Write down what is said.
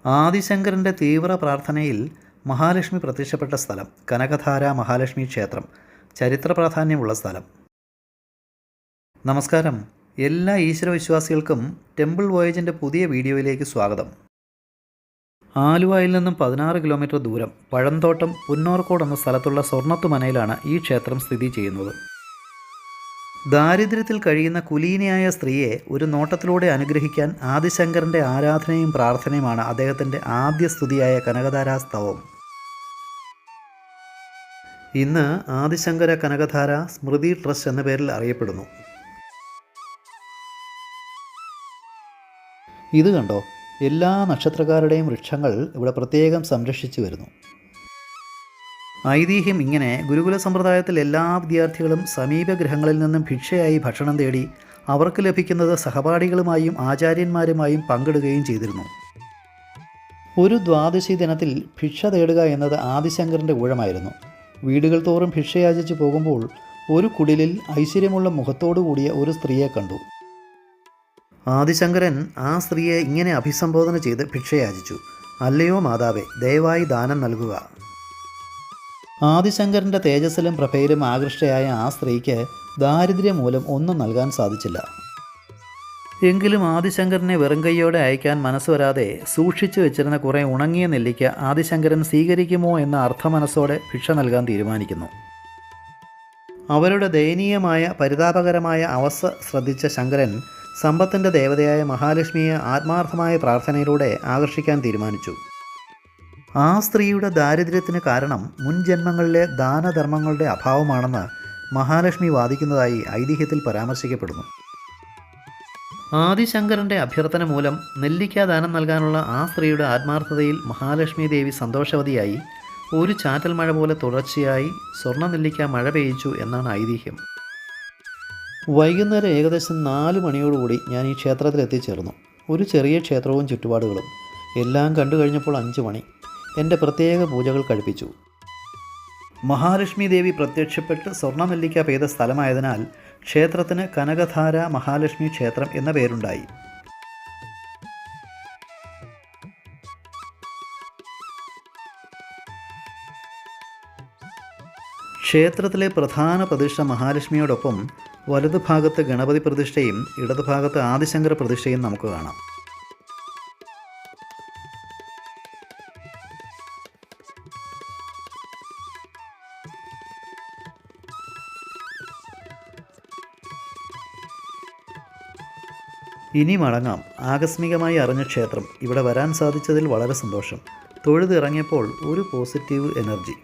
ആദിശങ്കരൻ്റെ തീവ്ര പ്രാർത്ഥനയിൽ മഹാലക്ഷ്മി പ്രത്യക്ഷപ്പെട്ട സ്ഥലം കനകധാര മഹാലക്ഷ്മി ക്ഷേത്രം. ചരിത്ര പ്രാധാന്യമുള്ള സ്ഥലം. നമസ്കാരം. എല്ലാ ഈശ്വരവിശ്വാസികൾക്കും ടെമ്പിൾ വോയേജിൻ്റെ പുതിയ വീഡിയോയിലേക്ക് സ്വാഗതം. ആലുവയിൽ നിന്നും 16 കിലോമീറ്റർ ദൂരം പഴന്തോട്ടം പുന്നോർക്കോട് എന്ന സ്ഥലത്തുള്ള സ്വർണ്ണത്തുമനയിലാണ് ഈ ക്ഷേത്രം സ്ഥിതി ചെയ്യുന്നത്. ദാരിദ്ര്യത്തിൽ കഴിയുന്ന കുലീനയായ സ്ത്രീയെ ഒരു നോട്ടത്തിലൂടെ അനുഗ്രഹിക്കാൻ ആദിശങ്കരൻ്റെ ആരാധനയും പ്രാർത്ഥനയുമാണ് അദ്ദേഹത്തിൻ്റെ ആദ്യ സ്തുതിയായ കനകധാരാസ്തവം. ഇന്ന് ആദിശങ്കര കനകധാര സ്മൃതി ട്രസ്റ്റ് എന്ന പേരിൽ അറിയപ്പെടുന്നു. ഇത് കണ്ടോ, എല്ലാ നക്ഷത്രക്കാരുടെയും വൃക്ഷങ്ങൾ ഇവിടെ പ്രത്യേകം സംരക്ഷിച്ചു വരുന്നു. ഐതിഹ്യം ഇങ്ങനെ: ഗുരുകുല സമ്പ്രദായത്തിൽ എല്ലാ വിദ്യാർത്ഥികളും സമീപഗ്രഹങ്ങളിൽ നിന്നും ഭിക്ഷയായി ഭക്ഷണം തേടി അവർക്ക് ലഭിക്കുന്നത് സഹപാഠികളുമായും ആചാര്യന്മാരുമായും പങ്കിടുകയും ചെയ്തിരുന്നു. ഒരു ദ്വാദശി ദിനത്തിൽ ഭിക്ഷ തേടുക എന്നത് ആദിശങ്കരൻ്റെ ഊഴമായിരുന്നു. വീടുകൾ തോറും ഭിക്ഷയാചിച്ചു പോകുമ്പോൾ ഒരു കുടിലിൽ ഐശ്വര്യമുള്ള മുഖത്തോടു കൂടിയ ഒരു സ്ത്രീയെ കണ്ടു. ആദിശങ്കരൻ ആ സ്ത്രീയെ ഇങ്ങനെ അഭിസംബോധന ചെയ്ത് ഭിക്ഷയാചിച്ചു: അല്ലയോ മാതാവേ, ദയവായി ദാനം നൽകുക. ആദിശങ്കരൻ്റെ തേജസ്സിലും പ്രഭയിലും ആകൃഷ്ടയായ ആ സ്ത്രീക്ക് ദാരിദ്ര്യം മൂലം ഒന്നും നൽകാൻ സാധിച്ചില്ല. എങ്കിലും ആദിശങ്കരനെ വെറും കൈയോടെ അയക്കാൻ മനസ്സ് വരാതെ സൂക്ഷിച്ചു വെച്ചിരുന്ന കുറേ ഉണങ്ങിയ നെല്ലിക്ക ആദിശങ്കരൻ സ്വീകരിക്കുമോ എന്ന അർത്ഥമനസ്സോടെ ഭിക്ഷ നൽകാൻ തീരുമാനിക്കുന്നു. അവരുടെ ദയനീയമായ പരിതാപകരമായ അവസ്ഥ ശ്രദ്ധിച്ച ശങ്കരൻ സമ്പത്തിൻ്റെ ദേവതയായ മഹാലക്ഷ്മിയെ ആത്മാർത്ഥമായ പ്രാർത്ഥനയിലൂടെ ആകർഷിക്കാൻ തീരുമാനിച്ചു. ആ സ്ത്രീയുടെ ദാരിദ്ര്യത്തിന് കാരണം മുൻജന്മങ്ങളിലെ ദാനധർമ്മങ്ങളുടെ അഭാവമാണെന്ന് മഹാലക്ഷ്മി വാദിക്കുന്നതായി ഐതിഹ്യത്തിൽ പരാമർശിക്കപ്പെടുന്നു. ആദിശങ്കരൻ്റെ അഭ്യർത്ഥന മൂലം നെല്ലിക്ക ദാനം നൽകാനുള്ള ആ സ്ത്രീയുടെ ആത്മാർത്ഥതയിൽ മഹാലക്ഷ്മി ദേവി സന്തോഷവതിയായി ഒരു ചാറ്റൽ മഴ പോലെ തുടർച്ചയായി സ്വർണ്ണ നെല്ലിക്ക മഴ പെയ്യിച്ചു എന്നാണ് ഐതിഹ്യം. വൈകുന്നേരം ഏകദേശം 4 മണിയോടുകൂടി ഞാൻ ഈ ക്ഷേത്രത്തിൽ എത്തിച്ചേർന്നു. ഒരു ചെറിയ ക്ഷേത്രവും ചുറ്റുപാടുകളും എല്ലാം കണ്ടു കഴിഞ്ഞപ്പോൾ 5 മണി. എൻ്റെ പ്രത്യേക പൂജകൾ കഴിപ്പിച്ചു. മഹാലക്ഷ്മി ദേവി പ്രത്യക്ഷപ്പെട്ട് സ്വർണ്ണ നെല്ലിക്ക പെയ്ത സ്ഥലമായതിനാൽ ക്ഷേത്രത്തിന് കനകധാര മഹാലക്ഷ്മി ക്ഷേത്രം എന്ന പേരുണ്ടായി. ക്ഷേത്രത്തിലെ പ്രധാന പ്രതിഷ്ഠ മഹാലക്ഷ്മിയോടൊപ്പം വലതുഭാഗത്ത് ഗണപതി പ്രതിഷ്ഠയും ഇടതുഭാഗത്ത് ആദിശങ്കര പ്രതിഷ്ഠയും നമുക്ക് കാണാം. ഇനി മടങ്ങാം. ആകസ്മികമായി അറിഞ്ഞ ക്ഷേത്രം. ഇവിടെ വരാൻ സാധിച്ചതിൽ വളരെ സന്തോഷം. തൊഴുതിറങ്ങിയപ്പോൾ ഒരു പോസിറ്റീവ് എനർജി.